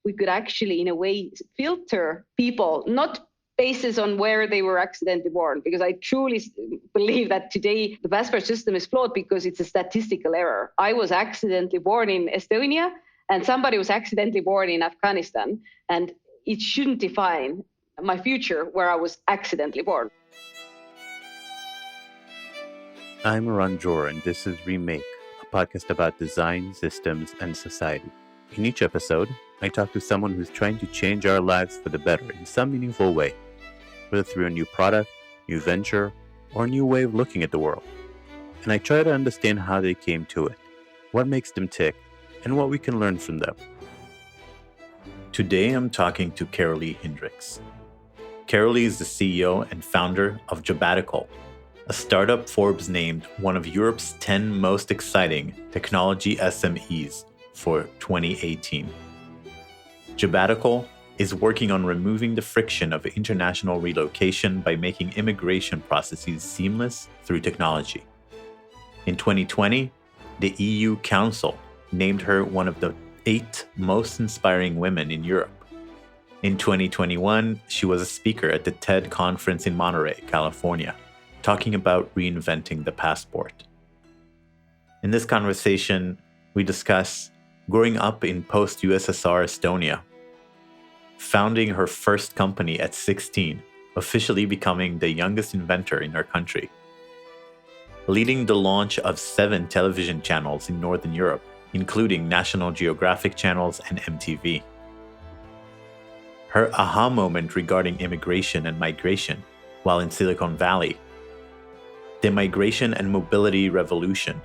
we could actually, in a way, filter people, not basis on where they were accidentally born, because I truly believe that today the passport system is flawed because it's a statistical error. I was accidentally born in Estonia and somebody was accidentally born in Afghanistan, and it shouldn't define my future where I was accidentally born. I'm Ranjor, and this is Remake, a podcast about design, systems, and society. In each episode, I talk to someone who's trying to change our lives for the better in some meaningful way, whether through a new product, new venture, or a new way of looking at the world. And I try to understand how they came to it, what makes them tick, and what we can learn from them. Today, I'm talking to Karoli Hindriks. Karoli is the CEO and founder of Jobbatical, a startup Forbes named one of Europe's 10 most exciting technology SMEs for 2018. Jobbatical is working on removing the friction of international relocation by making immigration processes seamless through technology. In 2020, the EU Council named her one of the 8 most inspiring women in Europe. In 2021, she was a speaker at the TED conference in Monterey, California, talking about reinventing the passport. In this conversation, we discuss growing up in post-USSR Estonia, founding her first company at 16, officially becoming the youngest inventor in her country, leading the launch of 7 television channels in Northern Europe, including National Geographic channels and MTV. Her aha moment regarding immigration and migration while in Silicon Valley, the migration and mobility revolution,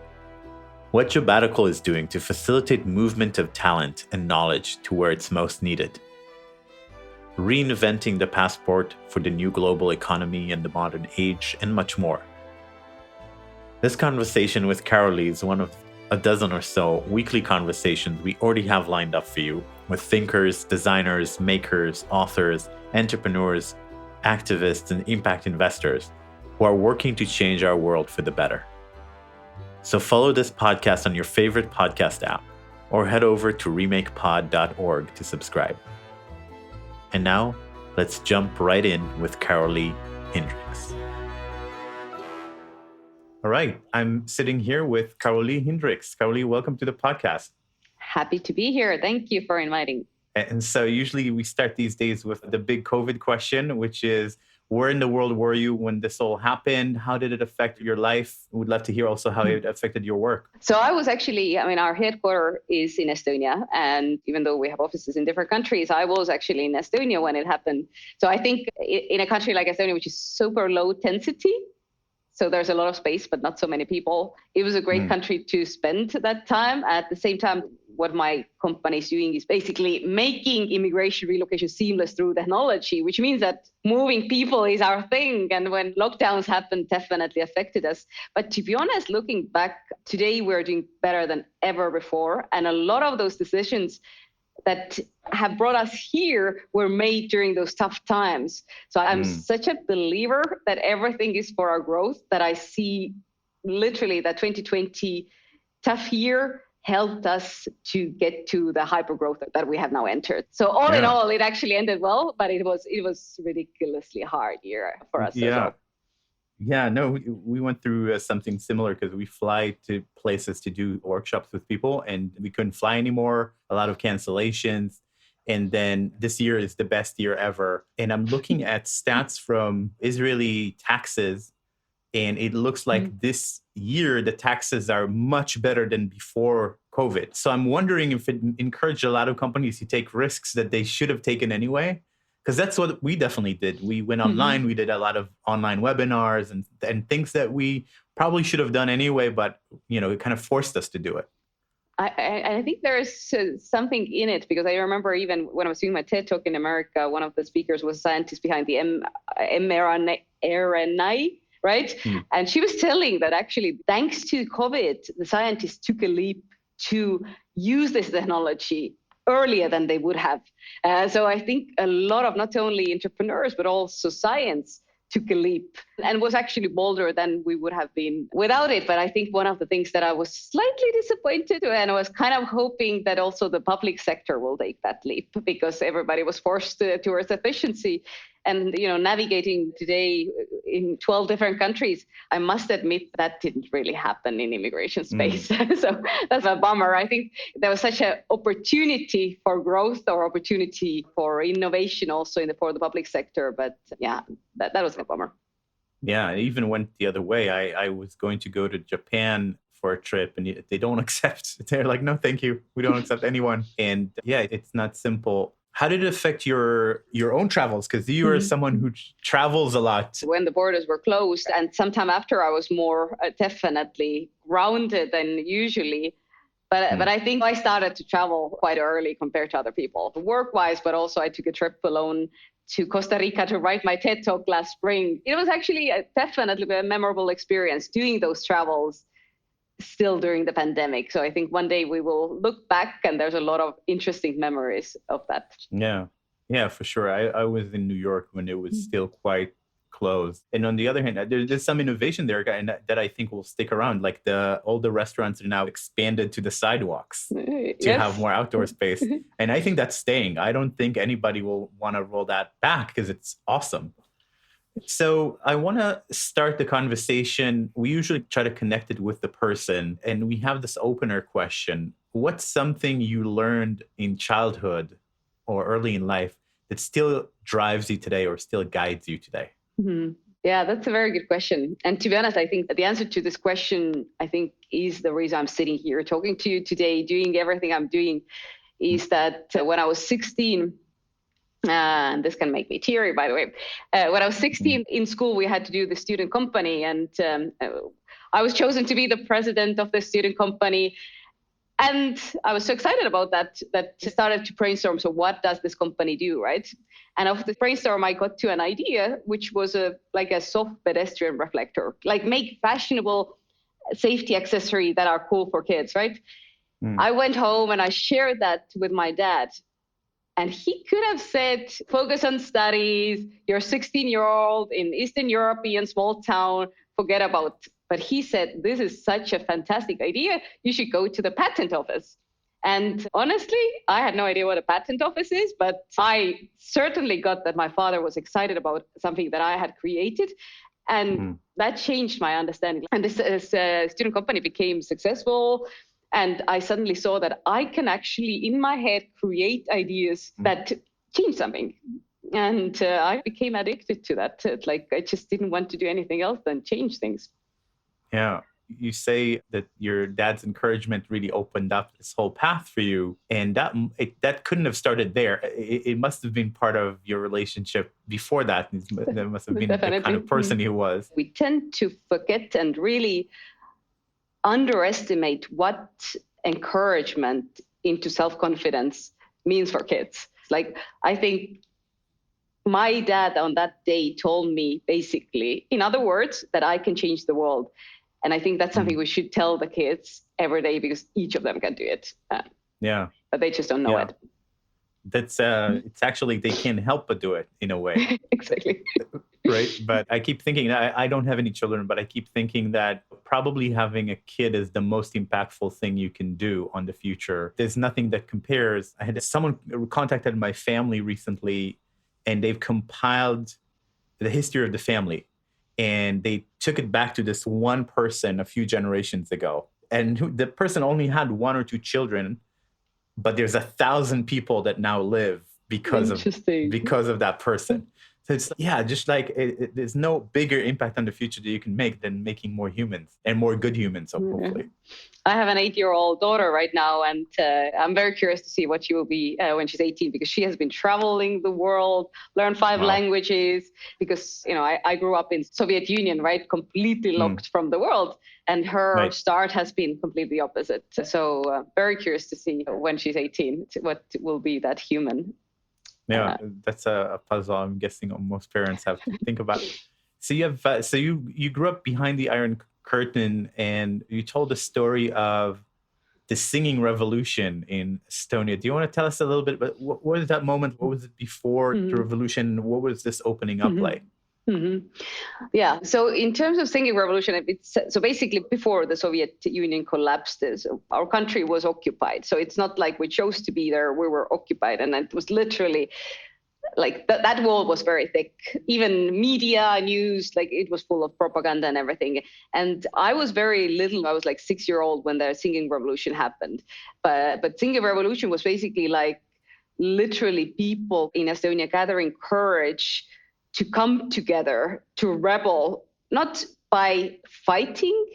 what Jobbatical is doing to facilitate movement of talent and knowledge to where it's most needed, reinventing the passport for the new global economy and the modern age, and much more. This conversation with Karoli is one of a dozen or so weekly conversations we already have lined up for you with thinkers, designers, makers, authors, entrepreneurs, activists, and impact investors who are working to change our world for the better. So follow this podcast on your favorite podcast app or head over to remakepod.org to subscribe. And now, let's jump right in with Karoli Hindriks. All right, I'm sitting here with Karoli Hindriks. Karoli, welcome to the podcast. Happy to be here. Thank you for inviting. And so usually we start these days with the big COVID question, which is, where in the world were you when this all happened? How did it affect your life? We'd love to hear also how it affected your work. So I was actually, our headquarters is in Estonia. And even though we have offices in different countries, I was actually in Estonia when it happened. So I think in a country like Estonia, which is super low density, so there's a lot of space, but not so many people, it was a great country to spend that time. At the same time, what my company is doing is basically making immigration relocation seamless through technology, which means that moving people is our thing. And when lockdowns happened, definitely affected us. But to be honest, looking back, today we're doing better than ever before. And a lot of those decisions that have brought us here were made during those tough times. So I'm such a believer that everything is for our growth, that I see literally that 2020 tough year helped us to get to the hyper growth that we have now entered. So all in all, it actually ended well, but it was ridiculously hard year for us as well. Yeah, no, we went through something similar because we fly to places to do workshops with people and we couldn't fly anymore, a lot of cancellations. And then this year is the best year ever. And I'm looking at stats from Israeli taxes, and it looks like this year the taxes are much better than before COVID. So I'm wondering if it encouraged a lot of companies to take risks that they should have taken anyway. Because that's what we definitely did. We went online. We did a lot of online webinars and things that we probably should have done anyway, but it kind of forced us to do it. I think there is something in it, because I remember even when I was doing my TED Talk in America, one of the speakers was a scientist behind the mRNA, right? And she was telling that actually, thanks to COVID, the scientists took a leap to use this technology earlier than they would have. So I think a lot of not only entrepreneurs, but also science took a leap and was actually bolder than we would have been without it. But I think one of the things that I was slightly disappointed and I was kind of hoping that also the public sector will take that leap, because everybody was forced towards efficiency. And, navigating today in 12 different countries, I must admit that didn't really happen in immigration space. So that's a bummer. I think there was such an opportunity for growth or opportunity for innovation also for the public sector. But yeah, that was a bummer. Yeah, it even went the other way. I was going to go to Japan for a trip and they don't accept. They're like, no, thank you. We don't accept anyone. And yeah, it's not simple. How did it affect your own travels? Because you are someone who travels a lot. When the borders were closed and sometime after, I was more definitely grounded than usually. But I think I started to travel quite early compared to other people, work-wise, but also I took a trip alone to Costa Rica to write my TED Talk last spring. It was actually definitely a memorable experience doing those travels still during the pandemic. So I think one day we will look back and there's a lot of interesting memories of that. Yeah, for sure. I was in New York when it was still quite closed. And on the other hand, there's some innovation there that I think will stick around. Like all the restaurants are now expanded to the sidewalks to have more outdoor space. And I think that's staying. I don't think anybody will want to roll that back because it's awesome. So I want to start the conversation. We usually try to connect it with the person. And we have this opener question. What's something you learned in childhood or early in life that still drives you today or still guides you today? Yeah, that's a very good question. And to be honest, I think that the answer to this question, I think, is the reason I'm sitting here talking to you today, doing everything I'm doing, is that when I was 16, and this can make me teary, by the way. When I was 16 in school, we had to do the student company, and I was chosen to be the president of the student company. And I was so excited about that I started to brainstorm. So what does this company do, right? And of the brainstorm, I got to an idea, which was like a soft pedestrian reflector, like make fashionable safety accessories that are cool for kids, right? I went home and I shared that with my dad. And he could have said, focus on studies, you're a 16-year-old in Eastern European small town, forget about. But he said, this is such a fantastic idea. You should go to the patent office. And honestly, I had no idea what a patent office is, but I certainly got that my father was excited about something that I had created. And that changed my understanding. And this student company became successful. And I suddenly saw that I can actually, in my head, create ideas that change something. And I became addicted to that. Like, I just didn't want to do anything else than change things. Yeah. You say that your dad's encouragement really opened up this whole path for you. And that couldn't have started there. It must have been part of your relationship before that. That must have been the kind of person he was. We tend to forget and really underestimate what encouragement into self-confidence means for kids. Like, I think my dad on that day told me basically, in other words, that I can change the world. And I think that's something we should tell the kids every day, because each of them can do it. But they just don't know it. That's it's actually, they can't help but do it in a way. Exactly. Right. But I keep thinking, I don't have any children, but I keep thinking that probably having a kid is the most impactful thing you can do on the future. There's nothing that compares. I had someone contacted my family recently, and they've compiled the history of the family. And they took it back to this one person a few generations ago. And the person only had one or two children, but there's 1,000 people that now live because of that person. So it's, just like there's no bigger impact on the future that you can make than making more humans and more good humans, hopefully. I have an 8-year-old daughter right now, and I'm very curious to see what she will be when she's 18, because she has been traveling the world, learned 5 languages, because, I grew up in Soviet Union, right? Completely locked from the world. And her start has been completely opposite. So very curious to see when she's 18, what will be that human. Yeah, that's a puzzle I'm guessing most parents have to think about. So you grew up behind the Iron Curtain, and you told the story of the singing revolution in Estonia. Do you want to tell us a little bit about what was that moment? What was it before the revolution? What was this opening up like? Mhm. Yeah. So in terms of thinking revolution, so basically before the Soviet Union collapsed, our country was occupied. So it's not like we chose to be there; we were occupied, and it was literally like that wall was very thick. Even media, news, like it was full of propaganda and everything. And I was very little. I was like 6 years old when the singing revolution happened. But singing revolution was basically like literally people in Estonia gathering courage to come together to rebel, not by fighting,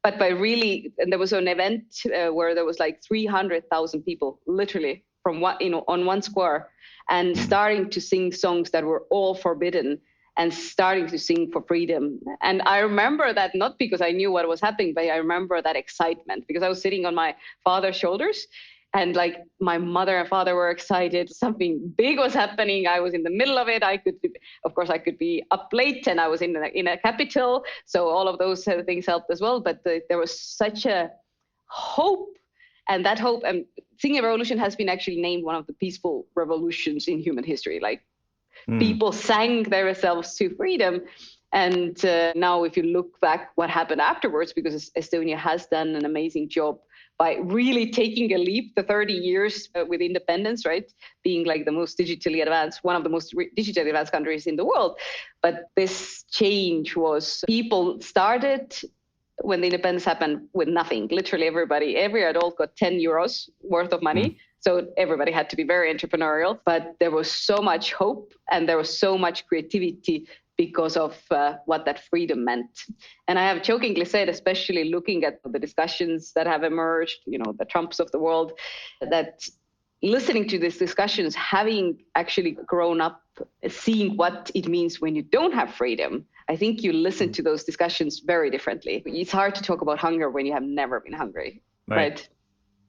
but by really. And there was an event where there was like 300,000 people, literally from one, on one square, and starting to sing songs that were all forbidden and starting to sing for freedom. And I remember that not because I knew what was happening, but I remember that excitement because I was sitting on my father's shoulders. And like my mother and father were excited, something big was happening. I was in the middle of it. Of course, I could be up late, and I was in a capital. So all of those things helped as well. But there was such a hope, and that hope, and singing revolution has been actually named one of the peaceful revolutions in human history. Like people sang themselves to freedom. And now if you look back what happened afterwards, because Estonia has done an amazing job by really taking a leap, the 30 years with independence, right? Being like the most digitally advanced, one of the most digitally advanced countries in the world. But this change was people started when the independence happened with nothing. Literally every adult got 10 euros worth of money. So everybody had to be very entrepreneurial, but there was so much hope and there was so much creativity because of what that freedom meant. And I have jokingly said, especially looking at the discussions that have emerged, the Trumps of the world, that listening to these discussions, having actually grown up, seeing what it means when you don't have freedom, I think you listen to those discussions very differently. It's hard to talk about hunger when you have never been hungry, right?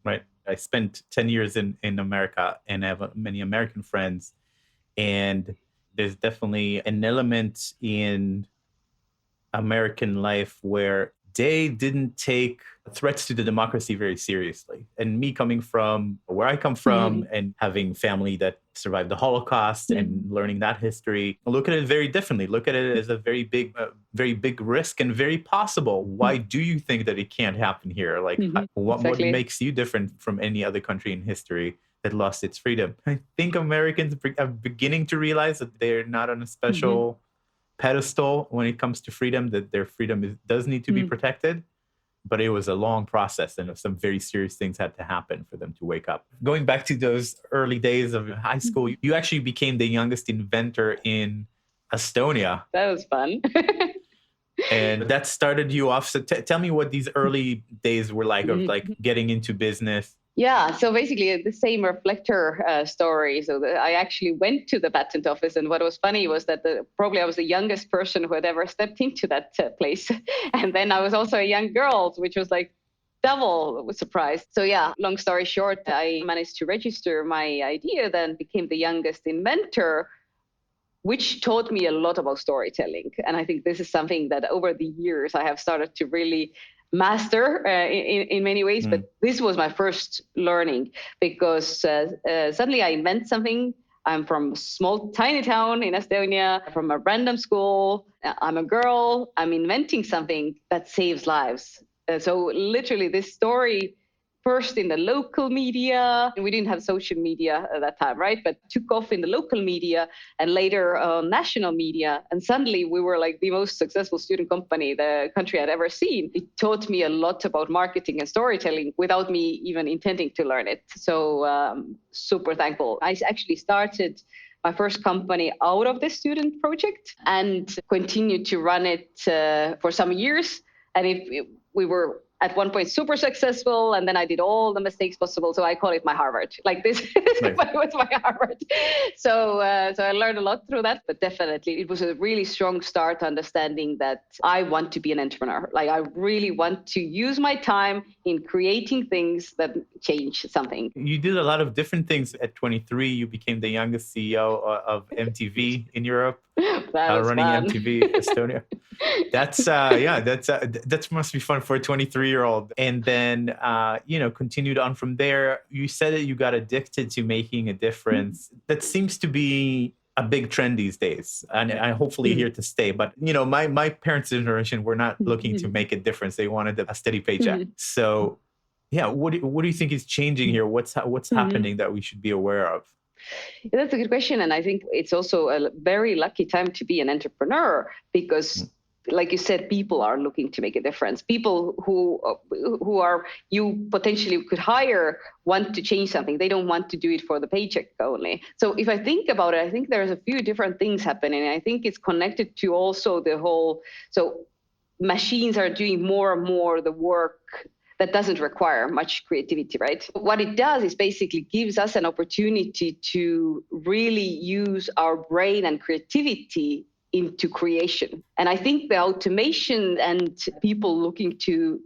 Right. I spent 10 years in America and I have many American friends. And there's definitely an element in American life where they didn't take threats to the democracy very seriously. And me coming from where I come from and having family that survived the Holocaust and learning that history, look at it very differently. Look at it as a very big risk and very possible. Why do you think that it can't happen here? Like, what makes you different from any other country in history that lost its freedom? I think Americans are beginning to realize that they're not on a special pedestal when it comes to freedom, that their freedom does need to be protected. But it was a long process and some very serious things had to happen for them to wake up. Going back to those early days of high school, you actually became the youngest inventor in Estonia. That was fun. And that started you off. So tell me what these early days were like of like getting into business. Yeah, so basically the same reflector story. So I actually went to the patent office, and what was funny was that probably I was the youngest person who had ever stepped into that place. And then I was also a young girl, which was like double surprise. So yeah, long story short, I managed to register my idea, then became the youngest inventor, which taught me a lot about storytelling. And I think this is something that over the years I have started to really master in many ways, but this was my first learning because suddenly I invent something. I'm from a small, tiny town in Estonia, from a random school. I'm a girl. I'm inventing something that saves lives. So literally this story, first in the local media. We didn't have social media at that time, right? But took off in the local media and later national media. And suddenly we were like the most successful student company the country had ever seen. It taught me a lot about marketing and storytelling without me even intending to learn it. So super thankful. I actually started my first company out of the student project and continued to run it for some years. And we were at one point super successful, and then I did all the mistakes possible. So I call it my Harvard. Like this was my Harvard. So I learned a lot through that, but definitely it was a really strong start understanding that I want to be an entrepreneur. Like I really want to use my time in creating things that change something. You did a lot of different things. At 23, you became the youngest CEO of MTV in Europe. Running fun. MTV Estonia. That must be fun for a 23-year-old. And then, continued on from there. You said that you got addicted to making a difference. That seems to be a big trend these days, and hopefully here to stay. But my parents' generation were not looking to make a difference; they wanted a steady paycheck. So, yeah, what do you think is changing here? What's happening that we should be aware of? Yeah, that's a good question, and I think it's also a very lucky time to be an entrepreneur because, like you said, people are looking to make a difference. People who are you potentially could hire want to change something. They don't want to do it for the paycheck only. So if I think about it, I think there's a few different things happening. I think it's connected to also the whole. So machines are doing more and more the work that doesn't require much creativity, right? What it does is basically gives us an opportunity to really use our brain and creativity into creation. And I think the automation and people looking to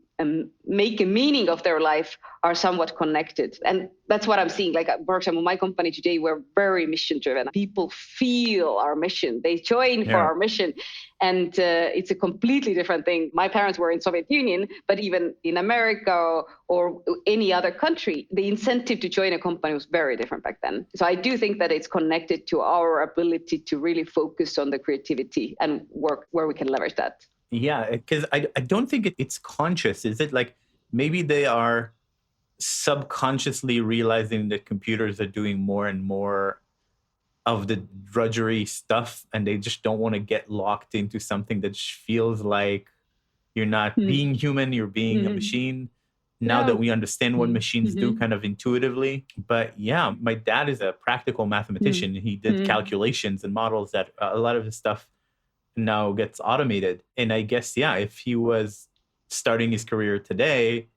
make a meaning of their life are somewhat connected. And that's what I'm seeing. Like, for example, my company today, we're very mission driven. People feel our mission. They join for our mission. And it's a completely different thing. My parents were in Soviet Union, but even in America or any other country, the incentive to join a company was very different back then. So I do think that it's connected to our ability to really focus on the creativity and work where we can leverage that. Yeah, because I don't think it's conscious. Is it like maybe they are subconsciously realizing that computers are doing more and more of the drudgery stuff, and they just don't want to get locked into something that feels like you're not being human, you're being a machine. Now that we understand what machines do kind of intuitively. But yeah, my dad is a practical mathematician. He did calculations and models that a lot of his stuff now gets automated. And I guess, yeah, if he was starting his career today,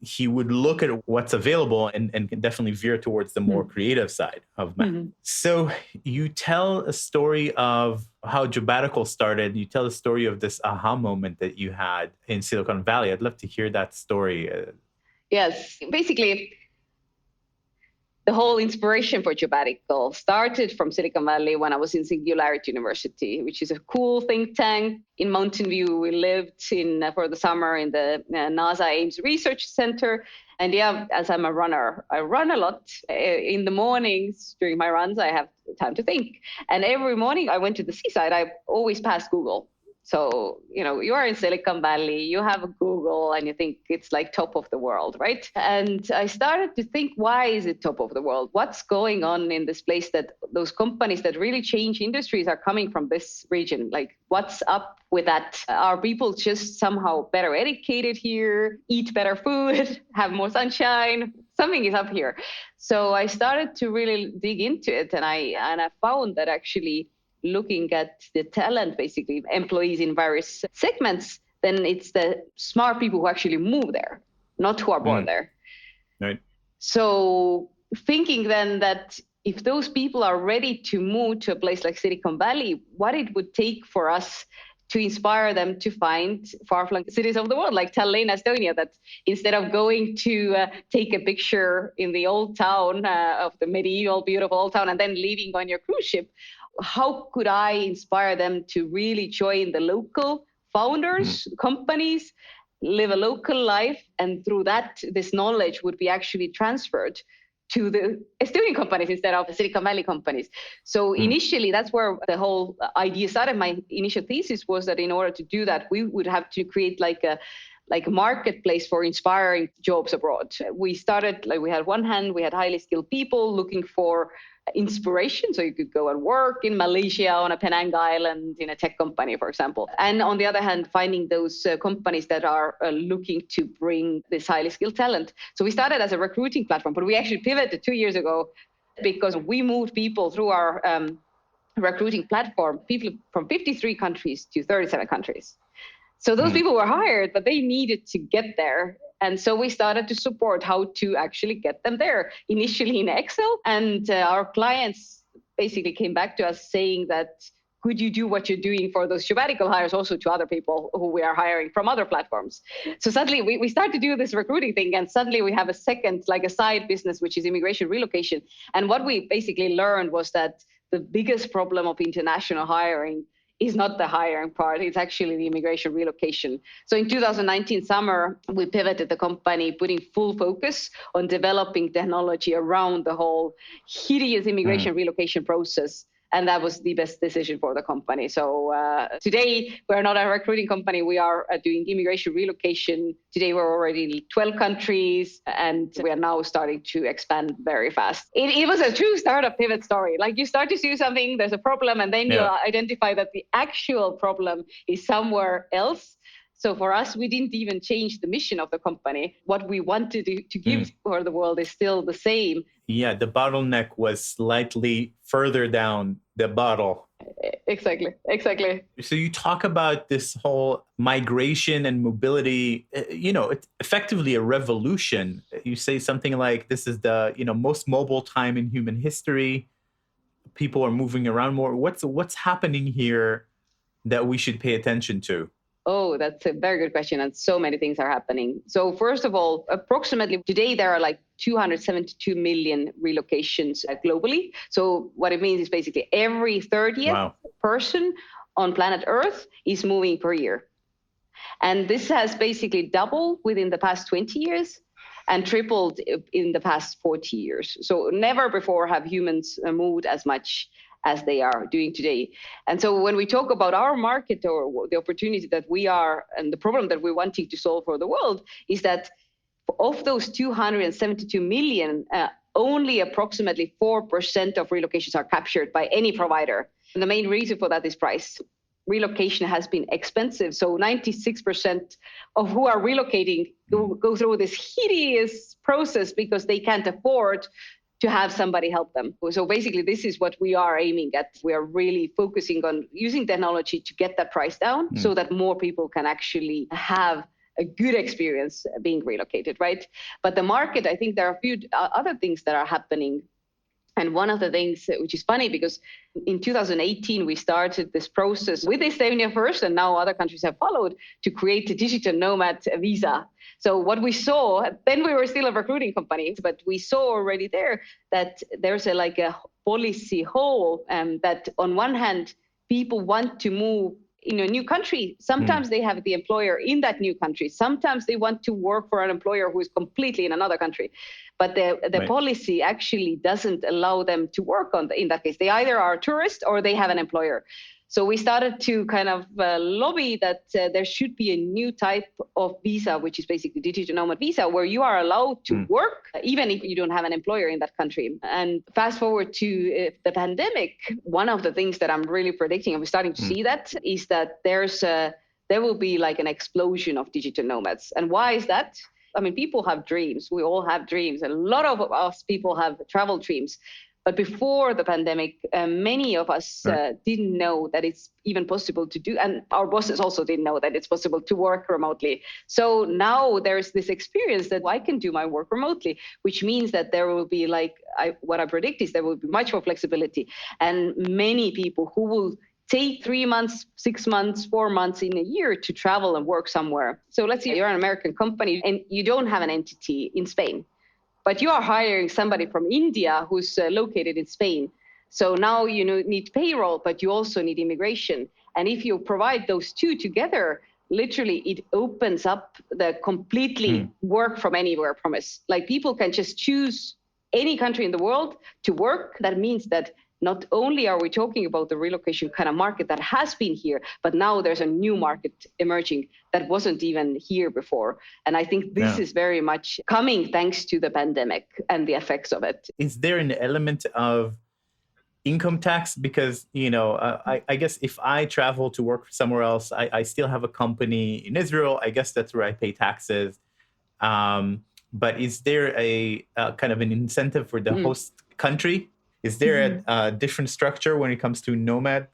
he would look at what's available and definitely veer towards the more creative side of math. So you tell a story of how Jobbatical started. You tell a story of this aha moment that you had in Silicon Valley. I'd love to hear that story. Yes, basically, the whole inspiration for Jobbatical started from Silicon Valley when I was in Singularity University, which is a cool think tank in Mountain View. We lived for the summer in the NASA Ames Research Center. And yeah, as I'm a runner, I run a lot. In the mornings during my runs, I have time to think. And every morning I went to the seaside, I always passed Google. So, you are in Silicon Valley, you have a Google, and you think it's like top of the world, right? And I started to think, why is it top of the world? What's going on in this place that those companies that really change industries are coming from this region? Like, what's up with that? Are people just somehow better educated here, eat better food, have more sunshine? Something is up here. So I started to really dig into it, and I found that actually looking at the talent, basically employees in various segments, then it's the smart people who actually move there, not who are born there. Right. So thinking then that if those people are ready to move to a place like Silicon Valley, what it would take for us to inspire them to find far-flung cities of the world, like Tallinn, Estonia, that instead of going to take a picture in the old town of the medieval, beautiful old town and then leaving on your cruise ship, how could I inspire them to really join the local founders, companies, live a local life, and through that, this knowledge would be actually transferred to the Estonian companies instead of the Silicon Valley companies. So initially, that's where the whole idea started. My initial thesis was that in order to do that, we would have to create like a marketplace for inspiring jobs abroad. We started, we had one hand, we had highly skilled people looking for inspiration. So you could go and work in Malaysia on a Penang island in a tech company, for example. And on the other hand, finding those companies that are looking to bring this highly skilled talent. So we started as a recruiting platform, but we actually pivoted 2 years ago because we moved people through our recruiting platform, people from 53 countries to 37 countries. So those people were hired, but they needed to get there. And so we started to support how to actually get them there, initially in Excel. And our clients basically came back to us saying that, could you do what you're doing for those Jobbatical hires also to other people who we are hiring from other platforms? So suddenly we start to do this recruiting thing, and suddenly we have a second, like a side business, which is immigration relocation. And what we basically learned was that the biggest problem of international hiring is not the hiring part. It's actually the immigration relocation. So in 2019 summer, we pivoted the company, putting full focus on developing technology around the whole hideous immigration relocation process. And that was the best decision for the company. So today, we're not a recruiting company. We are doing immigration relocation. Today, we're already in 12 countries, and we are now starting to expand very fast. It was a true startup pivot story. Like you start to do something, there's a problem, and then you identify that the actual problem is somewhere else. So for us, we didn't even change the mission of the company. What we wanted to give for the world is still the same. Yeah, the bottleneck was slightly further down the bottle. Exactly. So you talk about this whole migration and mobility, it's effectively a revolution. You say something like this is the, most mobile time in human history. People are moving around more. What's happening here that we should pay attention to? Oh, that's a very good question. And so many things are happening. So first of all, approximately today, there are like 272 million relocations globally. So what it means is basically every 30th person on planet Earth is moving per year. And this has basically doubled within the past 20 years and tripled in the past 40 years. So never before have humans moved as much as they are doing today. And so when we talk about our market or the opportunity that we are and the problem that we're wanting to solve for the world is that of those 272 million, only approximately 4% of relocations are captured by any provider. And the main reason for that is price. Relocation has been expensive. So 96% of who are relocating go through this hideous process because they can't afford to have somebody help them. So basically, this is what we are aiming at. We are really focusing on using technology to get that price down so that more people can actually have a good experience being relocated, right? But the market, I think there are a few other things that are happening. And one of the things, which is funny, because in 2018, we started this process with Estonia first, and now other countries have followed, to create a digital nomad visa. So what we saw, then we were still a recruiting company, but we saw already there that there's a policy hole that on one hand, people want to move in a new country. Sometimes they have the employer in that new country. Sometimes they want to work for an employer who is completely in another country. But the policy actually doesn't allow them to work in that case. They either are tourists or they have an employer. So we started to kind of lobby that there should be a new type of visa, which is basically digital nomad visa, where you are allowed to work, even if you don't have an employer in that country. And fast forward to the pandemic, one of the things that I'm really predicting, and we're starting to see that, is that there will be like an explosion of digital nomads. And why is that? I mean, people have dreams. We all have dreams. A lot of us people have travel dreams. But before the pandemic, many of us didn't know that it's even possible to do, and our bosses also didn't know that it's possible to work remotely. So now there's this experience that I can do my work remotely, which means that there will be what I predict is there will be much more flexibility, and many people who will take 3 months, 6 months, 4 months in a year to travel and work somewhere. So let's say you're an American company and you don't have an entity in Spain, but you are hiring somebody from India who's located in Spain. So now you need payroll, but you also need immigration. And if you provide those two together, literally it opens up the completely work from anywhere promise. Like people can just choose any country in the world to work. That means that not only are we talking about the relocation kind of market that has been here, but now there's a new market emerging that wasn't even here before. And I think this is very much coming thanks to the pandemic and the effects of it. Is there an element of income tax? Because, I guess if I travel to work somewhere else, I still have a company in Israel. I guess that's where I pay taxes. But is there a kind of an incentive for the host country? Is there a different structure when it comes to nomad?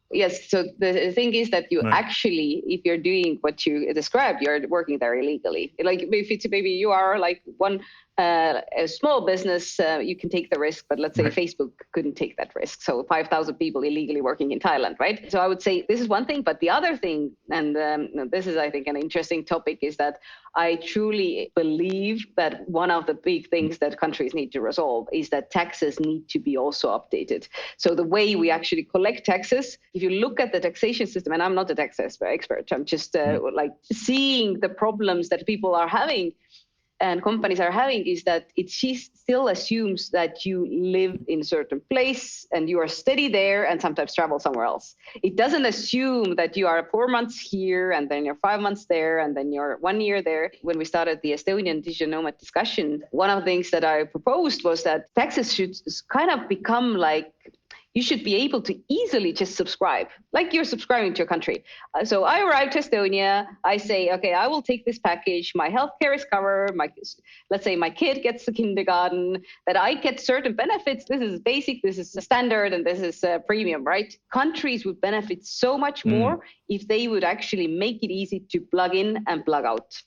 Yes. So the thing is that you actually, if you're doing what you described, you're working there illegally. Like if it's maybe you are like one A small business, you can take the risk, but let's say Facebook couldn't take that risk. So 5,000 people illegally working in Thailand, right? So I would say this is one thing, but the other thing, and this is, I think, an interesting topic, is that I truly believe that one of the big things that countries need to resolve is that taxes need to be also updated. So the way we actually collect taxes, if you look at the taxation system, and I'm not a tax expert, I'm just like seeing the problems that people are having and companies are having, is that it still assumes that you live in a certain place and you are steady there and sometimes travel somewhere else. It doesn't assume that you are 4 months here and then you're 5 months there and then you're 1 year there. When we started the Estonian digital nomad discussion, one of the things that I proposed was that taxes should kind of become like, you should be able to easily just subscribe, like you're subscribing to a country. So I arrive to Estonia, I say, okay, I will take this package, my healthcare is covered, let's say my kid gets to kindergarten, that I get certain benefits, this is basic, this is standard, and this is premium, right? Countries would benefit so much more if they would actually make it easy to plug in and plug out.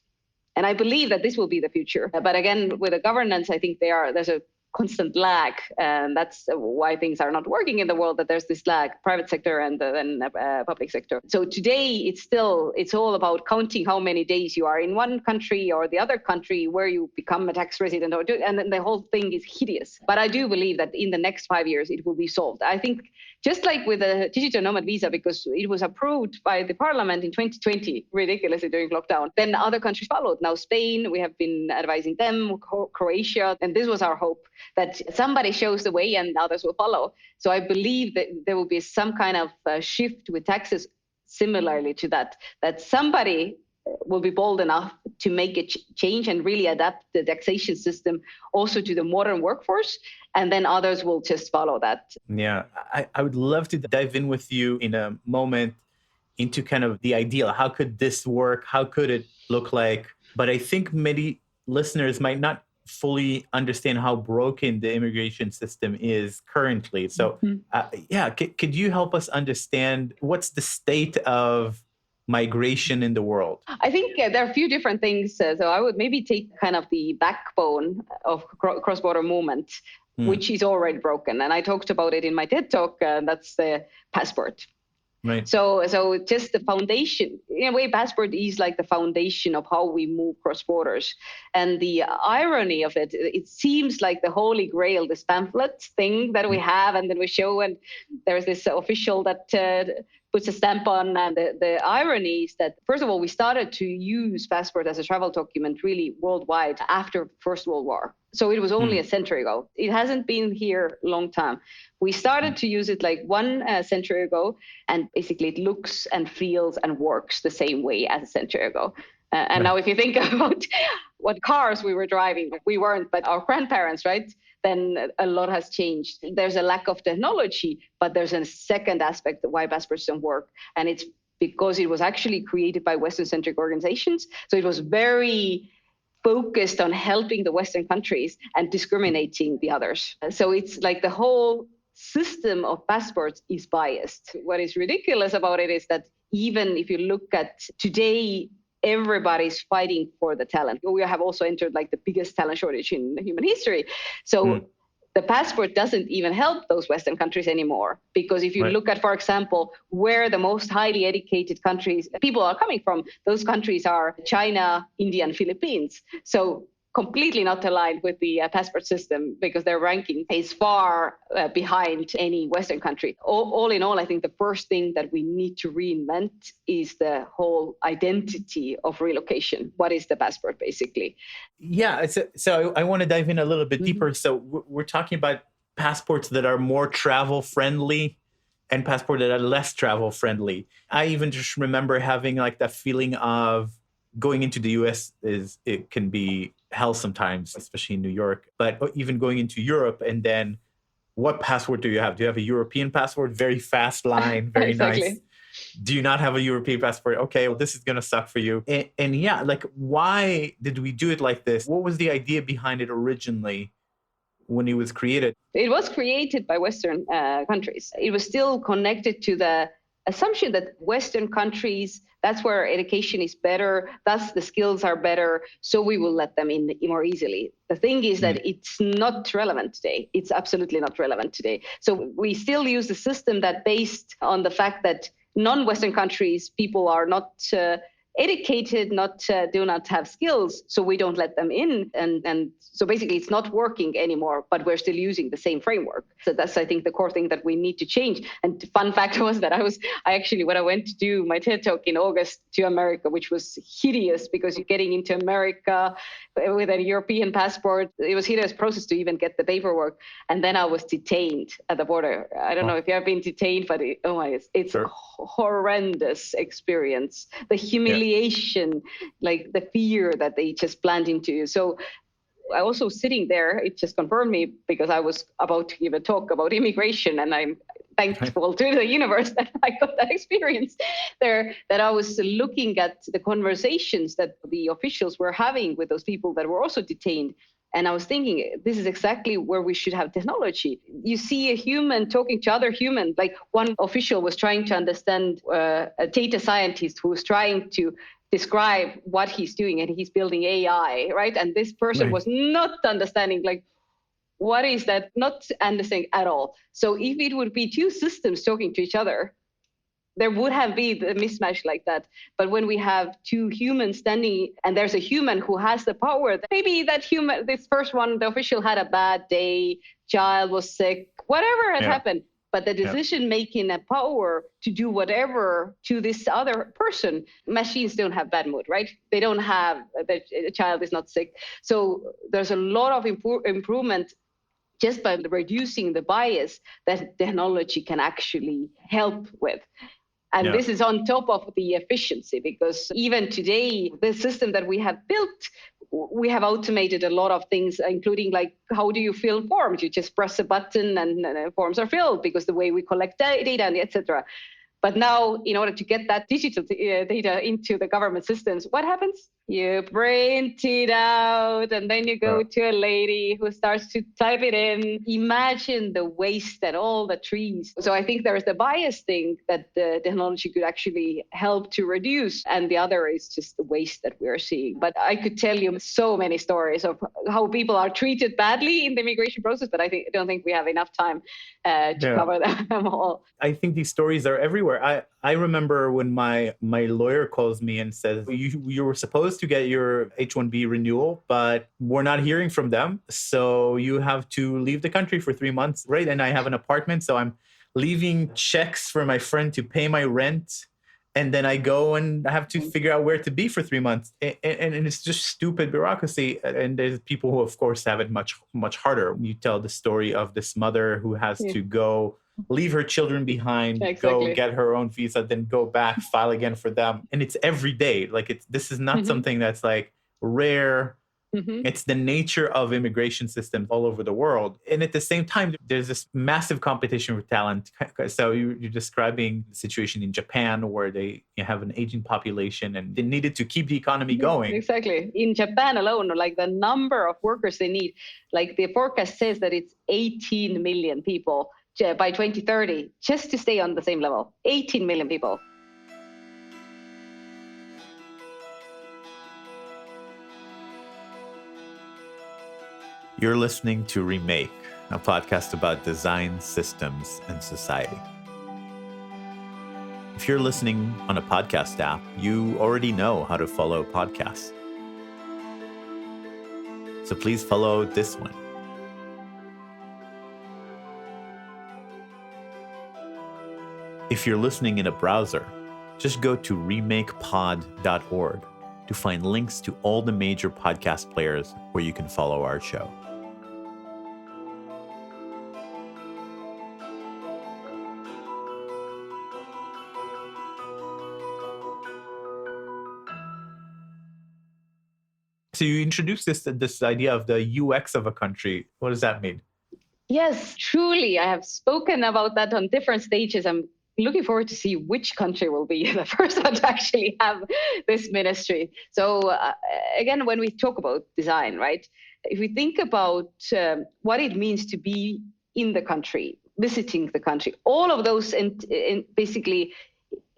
And I believe that this will be the future. But again, with the governance, I think there's a constant lag, and that's why things are not working in the world, that there's this lag, private sector and then public sector. So today it's all about counting how many days you are in one country or the other country where you become a tax resident, and then the whole thing is hideous. But I do believe that in the next 5 years it will be solved. I think just like with the digital nomad visa, because it was approved by the parliament in 2020, ridiculously during lockdown, then other countries followed. Now Spain, we have been advising them, Croatia, and this was our hope, that somebody shows the way and others will follow. So I believe that there will be some kind of shift with taxes similarly to that somebody will be bold enough to make a change and really adapt the taxation system also to the modern workforce, and then others will just follow that. Yeah, I would love to dive in with you in a moment into kind of the ideal. How could this work? How could it look like? But I think many listeners might not fully understand how broken the immigration system is currently. So could you help us understand what's the state of migration in the world? I think there are a few different things. So I would maybe take kind of the backbone of cross-border movement, which is already broken. And I talked about it in my TED Talk, that's the passport. Right. So just the foundation, in a way, passport is like the foundation of how we move cross borders. And the irony of it, it seems like the holy grail, this pamphlet thing that we have, and then we show, and there's this official that puts a stamp on. And the irony is that, first of all, we started to use passport as a travel document really worldwide after First World War. So it was only a century ago. It hasn't been here a long time. We started to use it like 1 century ago, and basically it looks and feels and works the same way as a century ago. And now if you think about what cars we were driving, we weren't, but our grandparents, right? Then a lot has changed. There's a lack of technology, but there's a second aspect of why passports don't work. And it's because it was actually created by Western-centric organizations. So it was very focused on helping the Western countries and discriminating the others. So it's like the whole system of passports is biased. What is ridiculous about it is that even if you look at today, everybody's fighting for the talent. We have also entered like the biggest talent shortage in human history. So the passport doesn't even help those Western countries anymore. Because if you look at, for example, where the most highly educated countries, people are coming from, those countries are China, India, and Philippines. So completely not aligned with the passport system, because their ranking is far behind any Western country. All in all, I think the first thing that we need to reinvent is the whole identity of relocation. What is the passport, basically? Yeah, so I want to dive in a little bit deeper. So we're talking about passports that are more travel friendly and passports that are less travel friendly. I even just remember having like that feeling of going into the US it can be hell sometimes, especially in New York, but even going into Europe, and then what passport do you have? Do you have a European passport? Very fast line, very exactly. nice. Do you not have a European passport? Okay, well, this is going to suck for you. And yeah, like, why did we do it like this? What was the idea behind it originally when it was created? It was created by Western countries. It was still connected to the assumption that Western countries, that's where education is better, that's the skills are better, so we will let them in more easily. The thing is that it's not relevant today. It's absolutely not relevant today. So we still use the system that based on the fact that non-Western countries, people are not educated, do not have skills, so we don't let them in. And so basically it's not working anymore, but we're still using the same framework. So that's, I think, the core thing that we need to change. And fun fact was that I actually, when I went to do my TED Talk in August to America, which was hideous because you're getting into America with a European passport, it was a hideous process to even get the paperwork. And then I was detained at the border. I don't know if you have been detained, but it's sure. A horrendous experience. The humiliation, like the fear that they just plant into you. So I also sitting there, it just confirmed me because I was about to give a talk about immigration, and I'm thankful to the universe that I got that experience there, that I was looking at the conversations that the officials were having with those people that were also detained. And I was thinking, this is exactly where we should have technology. You see a human talking to other humans. Like one official was trying to understand a data scientist who was trying to describe what he's doing, and he's building AI, right? And this person was not understanding, like, what is that? Not understanding at all. So if it would be two systems talking to each other, there would have been a mismatch like that. But when we have two humans standing and there's a human who has the power, maybe that human, this first one, the official had a bad day, child was sick, whatever had happened. But the decision making a power to do whatever to this other person, machines don't have bad mood, right? They don't have, the child is not sick. So there's a lot of improvement just by reducing the bias that technology can actually help with. And this is on top of the efficiency, because even today, the system that we have built, we have automated a lot of things, including like, how do you fill forms? You just press a button and forms are filled, because the way we collect data and etc. But now, in order to get that digital data into the government systems, what happens? You print it out, and then you go to a lady who starts to type it in. Imagine the waste and all the trees. So I think there is the bias thing that the technology could actually help to reduce. And the other is just the waste that we're seeing. But I could tell you so many stories of how people are treated badly in the immigration process, but I don't think we have enough time to cover them all. I think these stories are everywhere. I remember when my lawyer calls me and says, you were supposed to get your H-1B renewal, but we're not hearing from them. So you have to leave the country for 3 months, right? And I have an apartment, so I'm leaving checks for my friend to pay my rent. And then I go and I have to figure out where to be for 3 months. And it's just stupid bureaucracy. And there's people who, of course, have it much, much harder. You tell the story of this mother who has to go leave her children behind, go get her own visa, then go back, file again for them. And it's every day. Like this is not something that's like rare. It's the nature of immigration systems all over the world. And at the same time, there's this massive competition for talent. So you're describing the situation in Japan where they have an aging population and they needed to keep the economy going. Exactly. In Japan alone, like the number of workers they need, like the forecast says that it's 18 million people by 2030, just to stay on the same level. 18 million people. You're listening to Remake, a podcast about design, systems, and society. If you're listening on a podcast app, you already know how to follow podcasts. So please follow this one. If you're listening in a browser, just go to remakepod.org to find links to all the major podcast players where you can follow our show. So you introduced this idea of the UX of a country. What does that mean? Yes, truly. I have spoken about that on different stages. I'm looking forward to see which country will be the first one to actually have this ministry. So again, when we talk about design, right? If we think about what it means to be in the country, visiting the country, all of those basically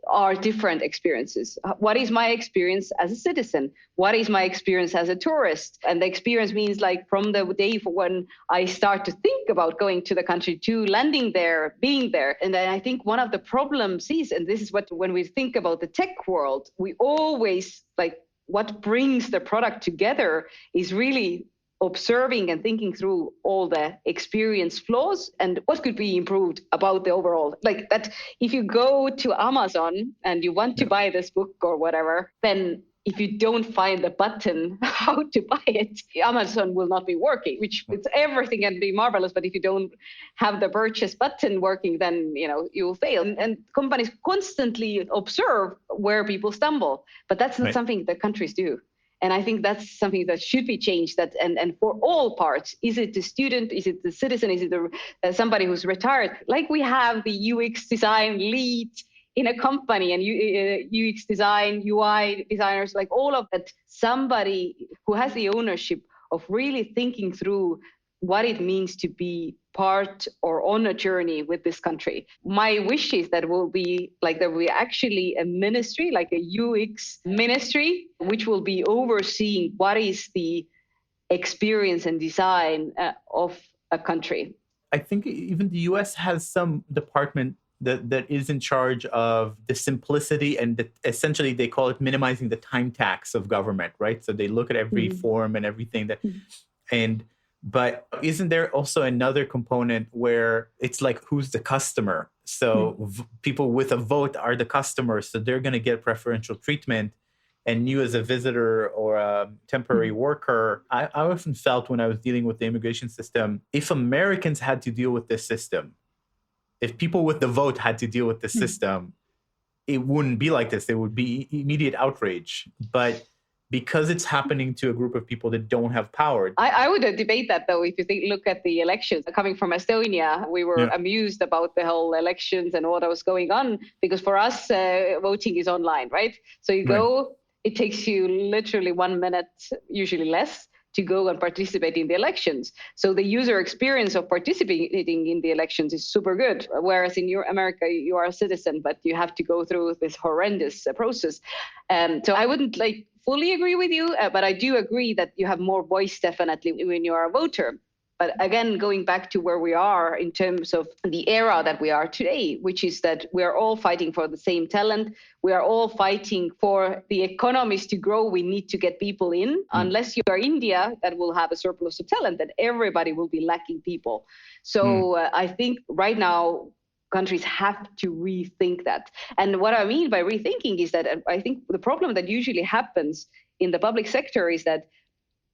are different experiences. What is my experience as a citizen? What is my experience as a tourist? And the experience means like from the day when I start to think about going to the country to landing there, being there. And then I think one of the problems is, and this is what, when we think about the tech world, we always like what brings the product together is really observing and thinking through all the experience flaws and what could be improved about the overall. Like that, if you go to Amazon and you want to buy this book or whatever, then if you don't find the button how to buy it, Amazon will not be working, which it's everything can be marvelous. But if you don't have the purchase button working, then, you know, you will fail. And companies constantly observe where people stumble, but that's not something that countries do. And I think that's something that should be changed. That and for all parts, is it the student, is it the citizen, is it the somebody who's retired? Like we have the UX design lead in a company and UX design, UI designers, like all of that. Somebody who has the ownership of really thinking through what it means to be part or on a journey with this country. My wish is that will be like there will be actually a ministry, like a UX ministry, which will be overseeing what is the experience and design of a country. I think even the US has some department that is in charge of the simplicity and essentially they call it minimizing the time tax of government, right? So they look at every form and everything that, but isn't there also another component where it's like, who's the customer? So people with a vote are the customers. So they're going to get preferential treatment. And you as a visitor or a temporary worker, I often felt when I was dealing with the immigration system, if Americans had to deal with this system, if people with the vote had to deal with the system, it wouldn't be like this. There would be immediate outrage. But because it's happening to a group of people that don't have power. I would debate that, though, if you look at the elections. Coming from Estonia, we were amused about the whole elections and what was going on, because for us, voting is online, right? So you go, it takes you literally 1 minute, usually less, to go and participate in the elections. So the user experience of participating in the elections is super good. Whereas in America, you are a citizen, but you have to go through this horrendous process. So I wouldn't fully agree with you, but I do agree that you have more voice definitely when you are a voter. But again, going back to where we are in terms of the era that we are today, which is that we are all fighting for the same talent. We are all fighting for the economies to grow. We need to get people in. Unless you are India, that will have a surplus of talent, then everybody will be lacking people. So I think right now, countries have to rethink that. And what I mean by rethinking is that I think the problem that usually happens in the public sector is that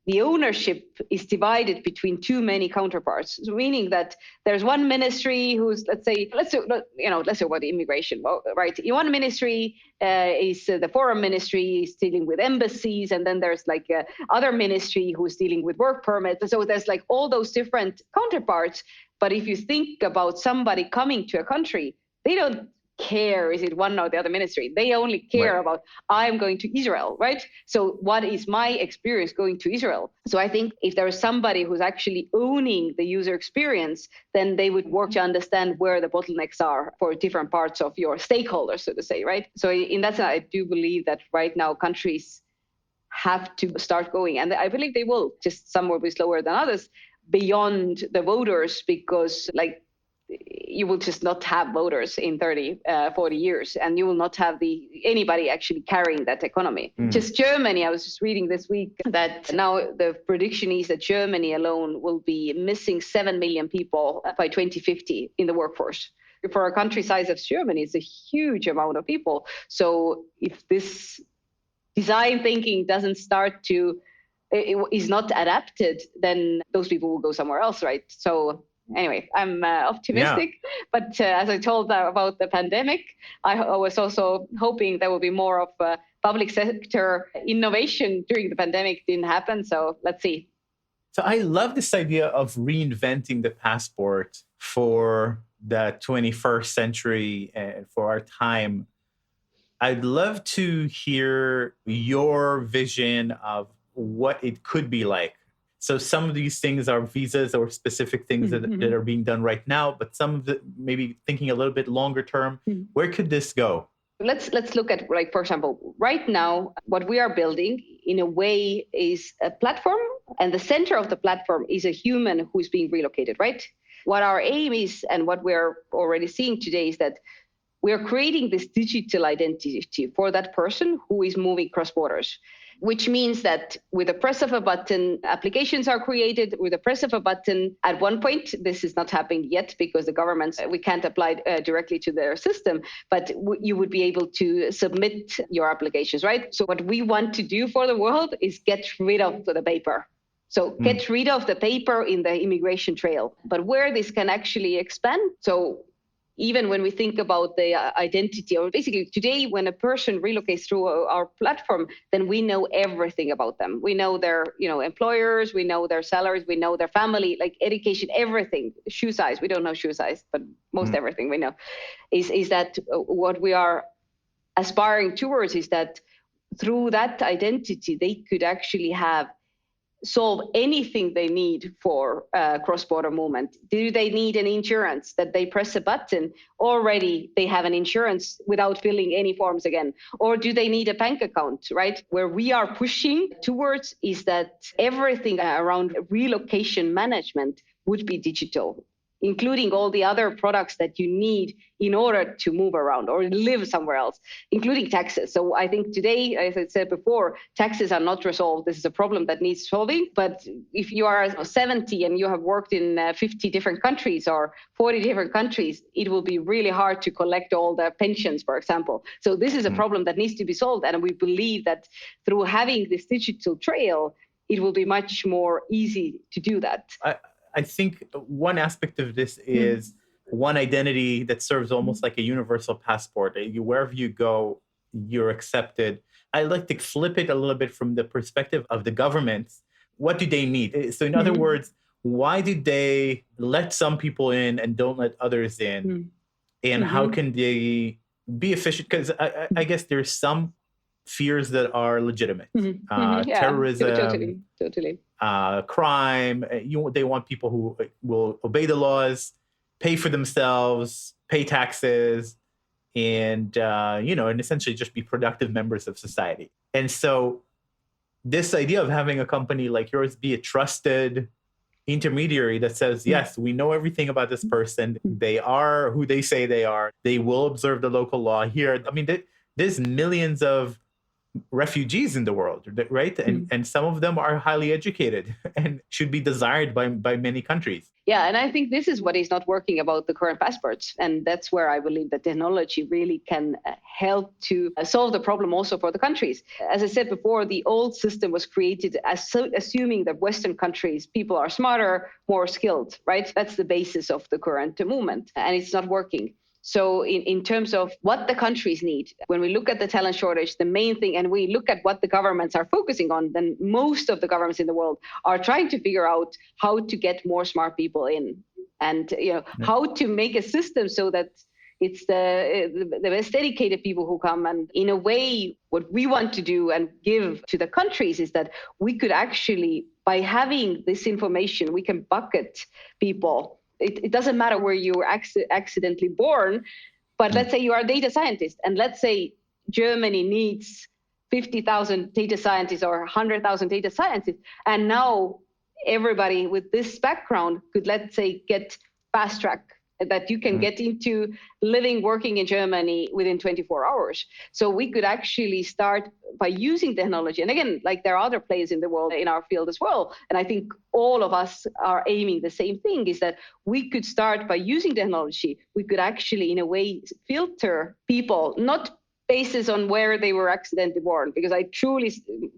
the ownership is divided between too many counterparts, meaning that there's one ministry who's, let's say about immigration, right? In one ministry is the foreign ministry is dealing with embassies, and then there's other ministry who's dealing with work permits. So there's all those different counterparts. But if you think about somebody coming to a country, they don't care is it one or the other ministry. They only care about, I'm going to Israel, right? So what is my experience going to Israel? So I think if there is somebody who's actually owning the user experience, then they would work to understand where the bottlenecks are for different parts of your stakeholders, so to say, right? So in that sense, I do believe that right now countries have to start going, and I believe they will, just some will be slower than others, beyond the voters, because you will just not have voters in 30, 40 years, and you will not have anybody actually carrying that economy. Just Germany, I was just reading this week that now the prediction is that Germany alone will be missing 7 million people by 2050 in the workforce. For a country size of Germany, it's a huge amount of people. So if this design thinking doesn't is not adapted, then those people will go somewhere else, right? So anyway, I'm optimistic, but as I told about the pandemic, I was also hoping there will be more of public sector innovation during the pandemic. Didn't happen, so let's see. So I love this idea of reinventing the passport for the 21st century and for our time. I'd love to hear your vision of what it could be like. So some of these things are visas or specific things that are being done right now, but some of it maybe thinking a little bit longer term. Where could this go? Let's look at, like, for example, right now, what we are building in a way is a platform, and the center of the platform is a human who's being relocated, right? What our aim is, and what we're already seeing today, is that we are creating this digital identity for that person who is moving cross borders, which means that with the press of a button, applications are created with the press of a button. At one point, this is not happening yet because the governments, we can't apply directly to their system, but you would be able to submit your applications, right? So what we want to do for the world is get rid of the paper. So get rid of the paper in the immigration trail. But where this can actually expand, so even when we think about the identity, or basically today, when a person relocates through our platform, then we know everything about them. We know their, employers, we know their salaries, we know their family, like education, everything, shoe size. We don't know shoe size, but most everything we know. Is that what we are aspiring towards, is that through that identity, they could actually solve anything they need for cross-border movement. Do they need an insurance that they press a button? Already they have an insurance without filling any forms again. Or do they need a bank account, right? Where we are pushing towards is that everything around relocation management would be digital, including all the other products that you need in order to move around or live somewhere else, including taxes. So I think today, as I said before, taxes are not resolved. This is a problem that needs solving. But if you are 70 and you have worked in 50 different countries or 40 different countries, it will be really hard to collect all the pensions, for example. So this is a problem that needs to be solved. And we believe that through having this digital trail, it will be much more easy to do that. I think one aspect of this is one identity that serves almost like a universal passport. Wherever you go, you're accepted. I like to flip it a little bit from the perspective of the governments. What do they need? So in other words, why do they let some people in and don't let others in? And how can they be efficient? Because I guess there's some fears that are legitimate. Terrorism, totally. Crime. They want people who will obey the laws, pay for themselves, pay taxes, and and essentially just be productive members of society. And so this idea of having a company like yours be a trusted intermediary that says, yes, we know everything about this person. They are who they say they are. They will observe the local law here. I mean, there's millions of refugees in the world, right? And some of them are highly educated and should be desired by many countries. Yeah, and I think this is what is not working about the current passports. And that's where I believe that technology really can help to solve the problem also for the countries. As I said before, the old system was created assuming that Western countries, people are smarter, more skilled, right? That's the basis of the current movement, and it's not working. So in terms of what the countries need, when we look at the talent shortage, the main thing, and we look at what the governments are focusing on, then most of the governments in the world are trying to figure out how to get more smart people in, and how to make a system so that it's the best dedicated people who come. And in a way, what we want to do and give to the countries is that we could actually, by having this information, we can bucket people. It doesn't matter where you were accidentally born, but let's say you are a data scientist, and let's say Germany needs 50,000 data scientists or 100,000 data scientists, and now everybody with this background could, let's say, get fast track, that you can get into living, working in Germany within 24 hours. So we could actually start by using technology. And again, like, there are other players in the world in our field as well. And I think all of us are aiming the same thing, is that we could start by using technology. We could actually, in a way, filter people, not basis on where they were accidentally born, because I truly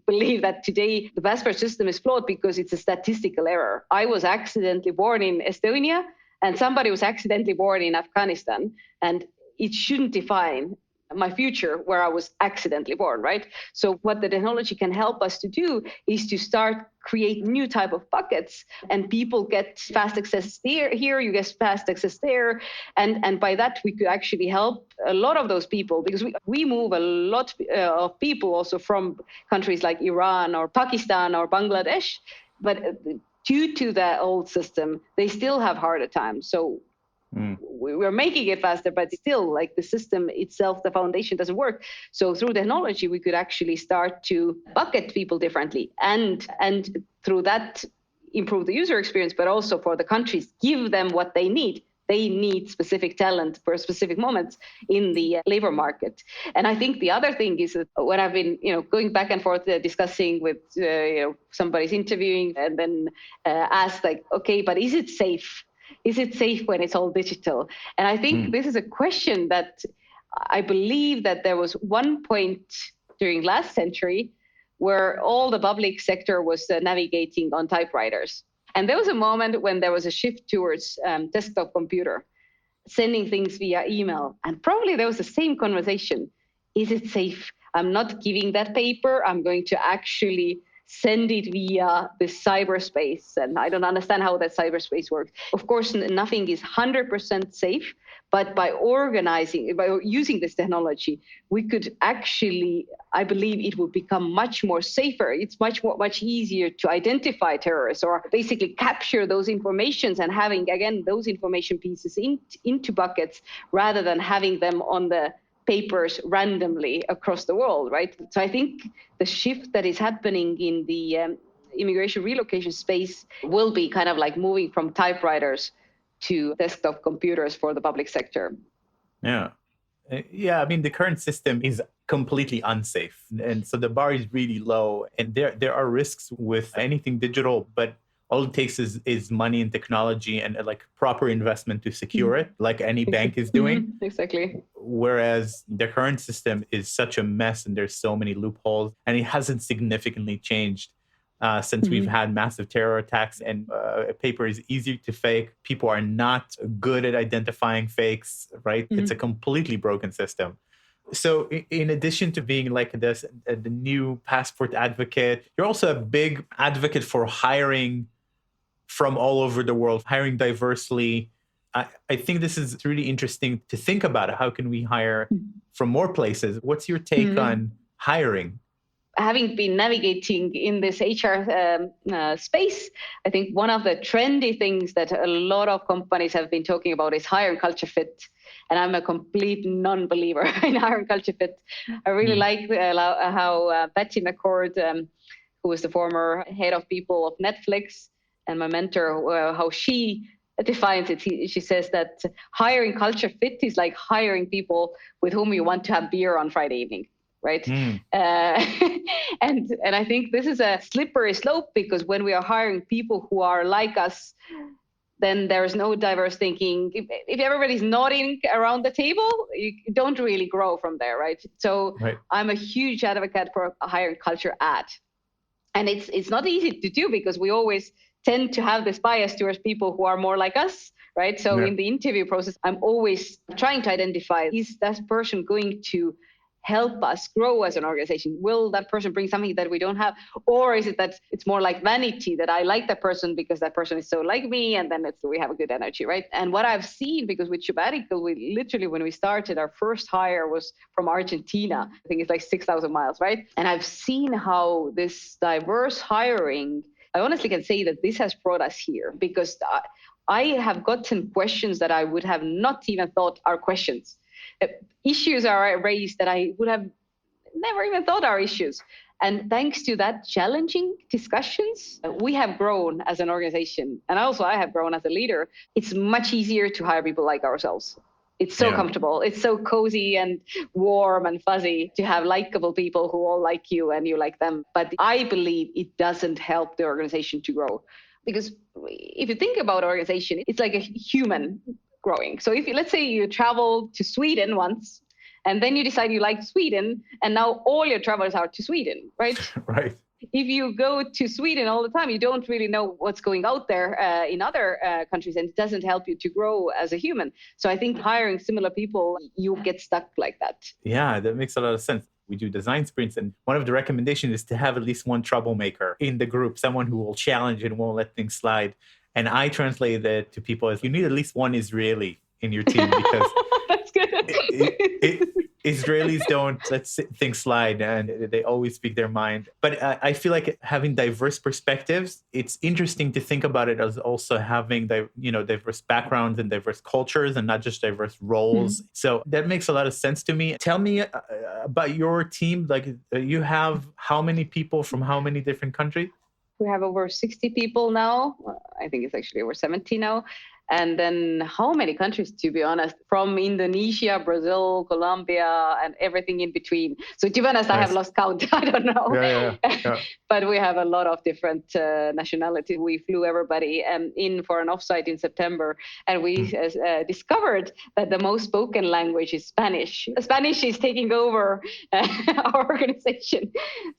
believe that today the passport system is flawed because it's a statistical error. I was accidentally born in Estonia, and somebody was accidentally born in Afghanistan, and it shouldn't define my future where I was accidentally born, right? So what the technology can help us to do is to start create new type of buckets, and people get fast access here, you get fast access there. And by that, we could actually help a lot of those people, because we move a lot of people also from countries like Iran or Pakistan or Bangladesh, but due to the old system, they still have harder times. So We're making it faster, but still, like the system itself, the foundation doesn't work. So through technology, we could actually start to bucket people differently, and through that improve the user experience, but also for the countries, give them what they need. They need specific talent for specific moments in the labor market. And I think the other thing is that when I've been, going back and forth discussing with, somebody's interviewing and then asked like, okay, but is it safe? Is it safe when it's all digital? And I think this is a question that I believe that there was one point during last century where all the public sector was navigating on typewriters. And there was a moment when there was a shift towards desktop computer, sending things via email. And probably there was the same conversation. Is it safe? I'm not giving that paper. I'm going to actually send it via this cyberspace. And I don't understand how that cyberspace works. Of course, nothing is 100% safe, but by using this technology, we could actually, I believe it will become much more safer. It's much easier to identify terrorists or basically capture those informations and having, again, those information pieces into buckets rather than having them on the papers randomly across the world, right? So I think the shift that is happening in the immigration relocation space will be kind of like moving from typewriters to desktop computers for the public sector. Yeah. Yeah, I mean, the current system is completely unsafe. And so the bar is really low. And there are risks with anything digital, but all it takes is money and technology and like proper investment to secure it, like any bank is doing. Exactly. Whereas the current system is such a mess and there's so many loopholes, and it hasn't significantly changed since we've had massive terror attacks, and paper is easy to fake. People are not good at identifying fakes, right? It's a completely broken system. So in addition to being like the new passport advocate, you're also a big advocate for hiring from all over the world, hiring diversely. I think this is really interesting to think about. How can we hire from more places? What's your take on hiring? Having been navigating in this HR space, I think one of the trendy things that a lot of companies have been talking about is hiring culture fit. And I'm a complete non-believer in hiring culture fit. I really like how Patty McCord, who was the former head of people of Netflix and my mentor, how she defines it. She says that hiring culture fit is like hiring people with whom you want to have beer on Friday evening. Right. And I think this is a slippery slope, because when we are hiring people who are like us, then there's no diverse thinking. If everybody's nodding around the table, you don't really grow from there, right? So I'm a huge advocate for a hiring culture ad. And it's not easy to do, because we always tend to have this bias towards people who are more like us, right? So in the interview process, I'm always trying to identify, is that person going to help us grow as an organization? Will that person bring something that we don't have? Or is it that it's more like vanity, that I like that person because that person is so like me, and then we have a good energy, right? And what I've seen, because with Jobbatical, we literally, when we started, our first hire was from Argentina. I think it's like 6,000 miles, right? And I've seen how this diverse hiring, I honestly can say that this has brought us here, because I have gotten questions that I would have not even thought are questions. Issues are raised that I would have never even thought are issues. And thanks to that challenging discussions, we have grown as an organization. And also I have grown as a leader. It's much easier to hire people like ourselves. It's so comfortable. It's so cozy and warm and fuzzy to have likable people who all like you and you like them. But I believe it doesn't help the organization to grow. Because if you think about organization, it's like a human growing. So if let's say you travel to Sweden once, and then you decide you like Sweden, and now all your travels are to Sweden, right? Right. If you go to Sweden all the time, you don't really know what's going out there in other countries, and it doesn't help you to grow as a human. So I think hiring similar people, you get stuck like that. Yeah, that makes a lot of sense. We do design sprints, and one of the recommendations is to have at least one troublemaker in the group, someone who will challenge and won't let things slide. And I translate that to people as you need at least one Israeli in your team, because that's good. Israelis don't let things slide, and they always speak their mind. But I feel like having diverse perspectives, it's interesting to think about it as also having diverse backgrounds and diverse cultures, and not just diverse roles. So that makes a lot of sense to me. Tell me about your team. Like, you have how many people from how many different countries? We have over 60 people now. I think it's actually over 70 now. And then how many countries, to be honest, from Indonesia, Brazil, Colombia, and everything in between. So to be honest, nice. I have lost count. I don't know. Yeah. But we have a lot of different nationalities. We flew everybody in for an offsite in September, and we discovered that the most spoken language is Spanish. Spanish is taking over our organization.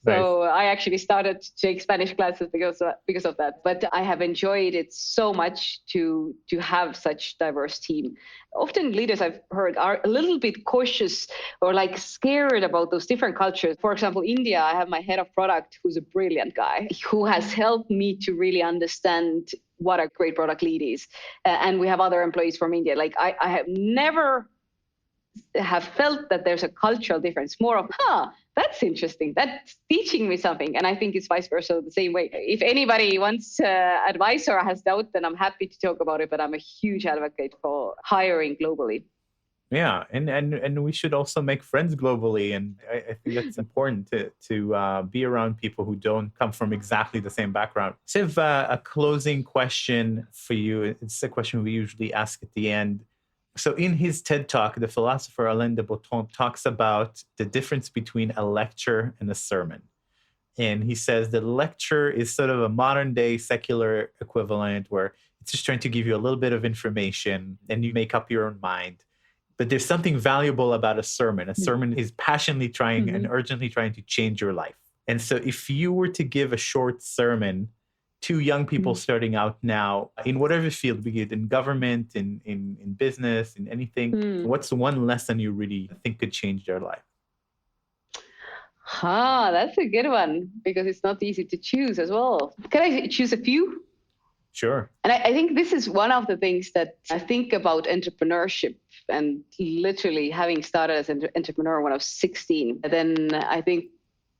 So nice. I actually started to take Spanish classes because of that. But I have enjoyed it so much to have such diverse team. Often leaders I've heard are a little bit cautious or like scared about those different cultures. For example, India, I have my head of product who's a brilliant guy who has helped me to really understand what a great product lead is. And we have other employees from India. Like I have never have felt that there's a cultural difference, more of, that's interesting. That's teaching me something. And I think it's vice versa the same way. If anybody wants advice or has doubt, then I'm happy to talk about it. But I'm a huge advocate for hiring globally. Yeah, and we should also make friends globally. And I think that's important to be around people who don't come from exactly the same background. So I have a closing question for you. It's a question we usually ask at the end. So in his TED Talk, the philosopher Alain de Botton talks about the difference between a lecture and a sermon. And he says the lecture is sort of a modern day secular equivalent where it's just trying to give you a little bit of information and you make up your own mind. But there's something valuable about a sermon. A sermon is passionately trying and urgently trying to change your life. And so if you were to give a short sermon to young people starting out now in whatever field, be it in government, in business, in anything, what's the one lesson you really think could change their life? That's a good one, because it's not easy to choose as well. Can I choose a few? Sure. And I think this is one of the things that I think about entrepreneurship, and literally having started as an entrepreneur when I was 16. Then I think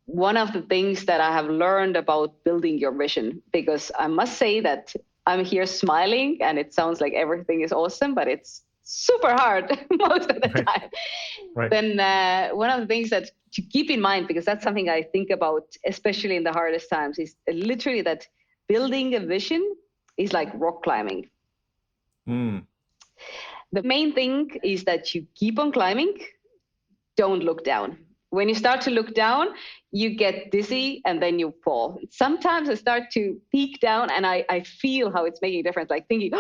one of the things that I have learned about building your vision, because I must say that I'm here smiling and it sounds like everything is awesome, but it's super hard most of the time. Right. Then one of the things that to keep in mind, because that's something I think about, especially in the hardest times, is literally that building a vision is like rock climbing. The main thing is that you keep on climbing, don't look down. When you start to look down, you get dizzy and then you fall. Sometimes I start to peek down and I feel how it's making a difference, like thinking,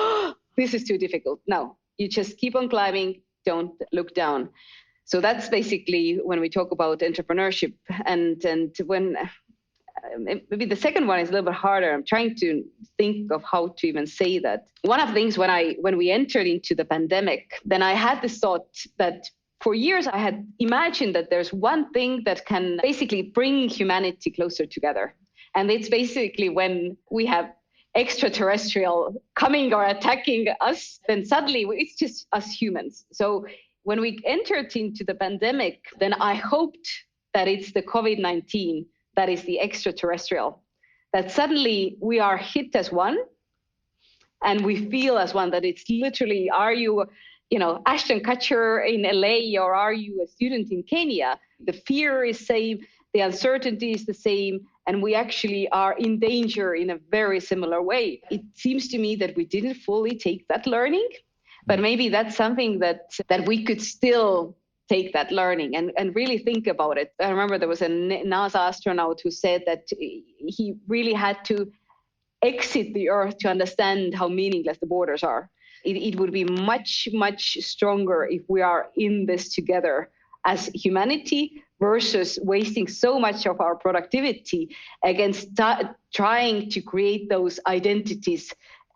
this is too difficult. No, you just keep on climbing, don't look down. So that's basically when we talk about entrepreneurship. And when maybe the second one is a little bit harder. I'm trying to think of how to even say that. One of the things when we entered into the pandemic, then I had this thought that for years, I had imagined that there's one thing that can basically bring humanity closer together. And it's basically when we have extraterrestrial coming or attacking us, then suddenly it's just us humans. So when we entered into the pandemic, then I hoped that it's the COVID-19 that is the extraterrestrial, that suddenly we are hit as one and we feel as one, that it's literally, are you Ashton Kutcher in LA, or are you a student in Kenya? The fear is same, the uncertainty is the same, and we actually are in danger in a very similar way. It seems to me that we didn't fully take that learning, but maybe that's something that we could still take that learning and really think about it. I remember there was a NASA astronaut who said that he really had to exit the Earth to understand how meaningless the borders are. It would be much, much stronger if we are in this together as humanity versus wasting so much of our productivity against trying to create those identities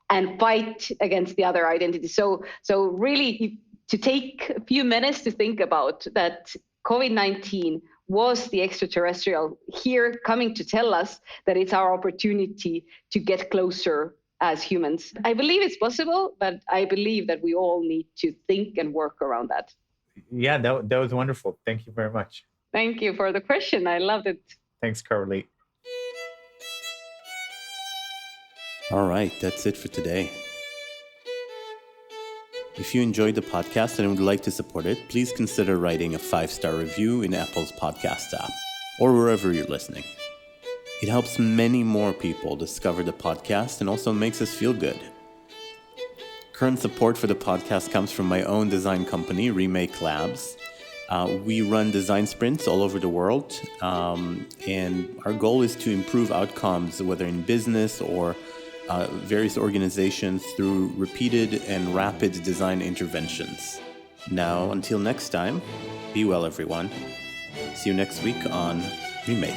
and fight against the other identities. So really to take a few minutes to think about that COVID-19 was the extraterrestrial here coming to tell us that it's our opportunity to get closer as humans. I believe it's possible, but I believe that we all need to think and work around that. Yeah, that was wonderful. Thank you very much. Thank you for the question. I loved it. Thanks, Karoli. All right, that's it for today. If you enjoyed the podcast and would like to support it, please consider writing a 5-star review in Apple's podcast app or wherever you're listening. It helps many more people discover the podcast and also makes us feel good. Current support for the podcast comes from my own design company, Remake Labs. We run design sprints all over the world, and our goal is to improve outcomes, whether in business or various organizations, through repeated and rapid design interventions. Now, until next time, be well, everyone. See you next week on Remake.